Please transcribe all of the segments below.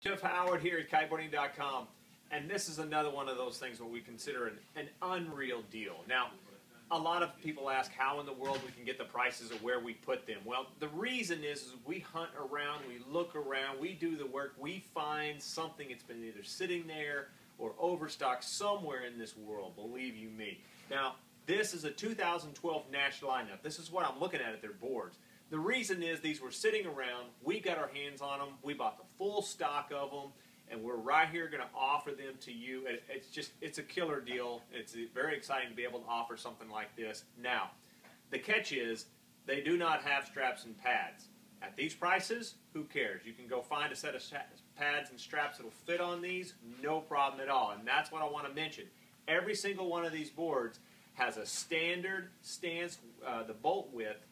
Jeff Howard here at Kiteboarding.com, and this is another one of those things what we consider an unreal deal. Now, a lot of people ask how in the world we can get the prices of where we put them. Well, the reason is we hunt around, we look around, we do the work, we find something that's been either sitting there or overstocked somewhere in this world, believe you me. Now, this is a 2012 Naish lineup. This is what I'm looking at their boards. The reason is these were sitting around, we got our hands on them, we bought the full stock of them, and we're right here going to offer them to you. It's a killer deal. It's very exciting to be able to offer something like this. Now, the catch is they do not have straps and pads. At these prices, who cares? You can go find a set of pads and straps that will fit on these, no problem at all. And that's what I want to mention. Every single one of these boards has a standard stance, the bolt width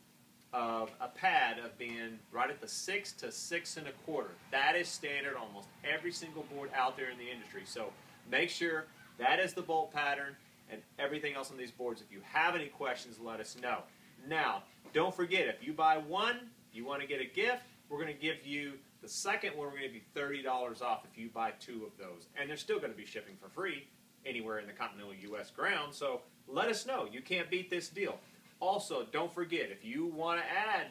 of a pad of being right at the 6 to 6 1/4. That is standard on almost every single board out there in the industry. So make sure that is the bolt pattern and everything else on these boards. If you have any questions, let us know. Now, don't forget, if you buy one, you want to get a gift, we're going to give you the second one, we're going to give you $30 off if you buy 2 of those. And they're still going to be shipping for free anywhere in the continental U.S. ground. So let us know. You can't beat this deal. Also, don't forget, if you want to add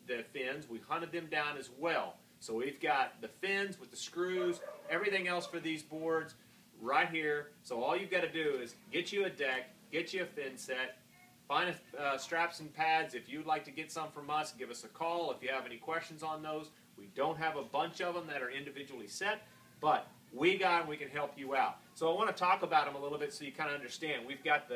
the fins, we hunted them down as well. So we've got the fins with the screws, everything else for these boards right here. So all you've got to do is get you a deck, get you a fin set, find straps and pads. If you'd like to get some from us, give us a call if you have any questions on those. We don't have a bunch of them that are individually set, but we got them, we can help you out. So I want to talk about them a little bit so you kind of understand. We've got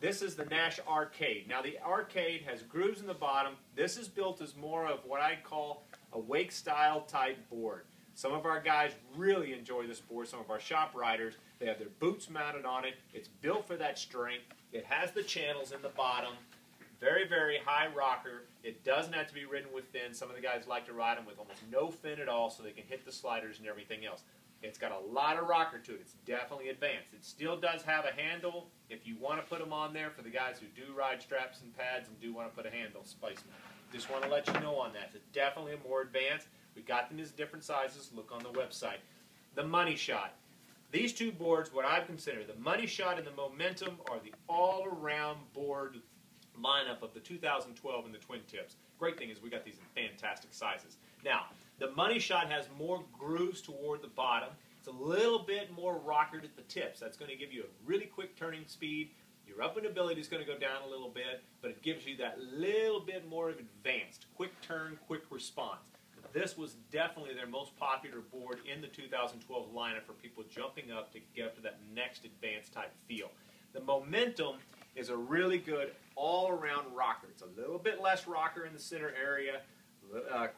this is the Naish Arcade. Now the Arcade has grooves in the bottom. This is built as more of what I call a wake style type board. Some of our guys really enjoy this board, some of our shop riders. They have their boots mounted on it. It's built for that strength. It has the channels in the bottom. Very, very high rocker. It doesn't have to be ridden with fins. Some of the guys like to ride them with almost no fin at all so they can hit the sliders and everything else. It's got a lot of rocker to it. It's definitely advanced. It still does have a handle if you want to put them on there for the guys who do ride straps and pads and do want to put a handle placement. Just want to let you know on that. It's definitely more advanced. We got them as different sizes. Look on the website. The Money Shot. These 2 boards, what I consider the Money Shot and the Momentum, are the all-around board lineup of the 2012 and the twin tips. Great thing is we got these in fantastic sizes. Now, the Money Shot has more grooves toward the bottom. It's a little bit more rockered at the tips. That's going to give you a really quick turning speed. Your up-and ability is going to go down a little bit, but it gives you that little bit more of advanced, quick turn, quick response. This was definitely their most popular board in the 2012 lineup for people jumping up to get up to that next advanced type feel. The Momentum is a really good all-around rocker. It's a little bit less rocker in the center area,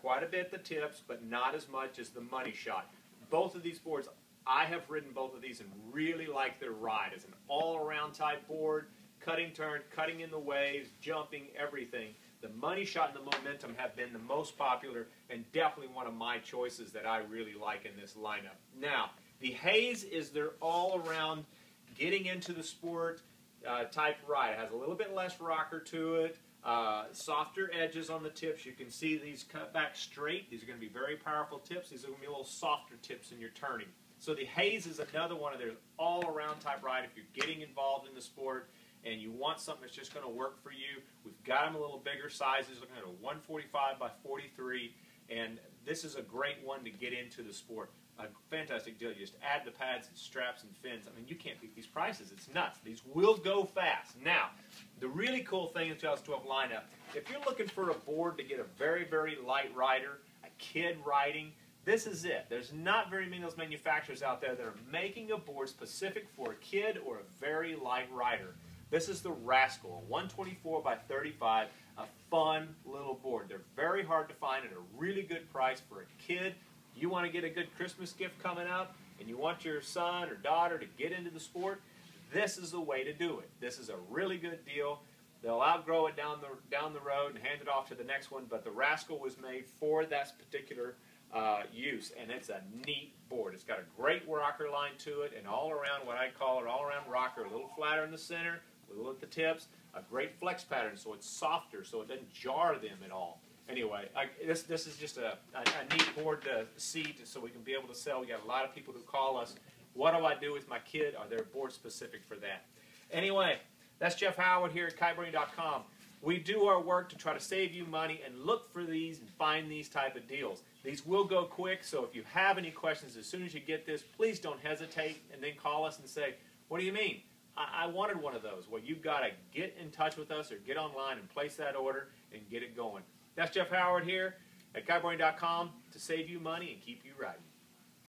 quite a bit at the tips, but not as much as the Money Shot. Both of these boards, I have ridden both of these and really like their ride. It's an all-around type board, cutting turn, cutting in the waves, jumping, everything. The Money Shot and the Momentum have been the most popular and definitely one of my choices that I really like in this lineup. Now, the Haze is their all-around getting into the sport type ride. It has a little bit less rocker to it, softer edges on the tips. You can see these cut back straight. These are going to be very powerful tips. These are going to be a little softer tips in your turning. So the Haze is another one of their all-around type ride. If you're getting involved in the sport and you want something that's just going to work for you, we've got them a little bigger sizes, looking at a 145 by 43, and this is a great one to get into the sport. A fantastic deal. You just add the pads and straps and fins. I mean, you can't beat these prices. It's nuts. These will go fast. Now, the really cool thing in the 2012 lineup, if you're looking for a board to get a very, very light rider, a kid riding, this is it. There's not very many of those manufacturers out there that are making a board specific for a kid or a very light rider. This is the Rascal, a 124 by 35, a fun little board. They're very hard to find at a really good price for a kid. You want to get a good Christmas gift coming up and you want your son or daughter to get into the sport, this is the way to do it. This is a really good deal. They'll outgrow it down the road and hand it off to the next one, but the Rascal was made for that particular use, and it's a neat board. It's got a great rocker line to it, and all around what I call an all-around rocker, a little flatter in the center, a little at the tips, a great flex pattern so it's softer so it doesn't jar them at all. Anyway, this is just a neat board to see so we can be able to sell. We got a lot of people who call us. What do I do with my kid? Are there boards specific for that? Anyway, that's Jeff Howard here at Kiteboarding.com. We do our work to try to save you money and look for these and find these type of deals. These will go quick, so if you have any questions as soon as you get this, please don't hesitate and then call us and say, what do you mean? I wanted one of those. Well, you've got to get in touch with us or get online and place that order and get it going. That's Jeff Howard here at Kiteboarding.com to save you money and keep you riding.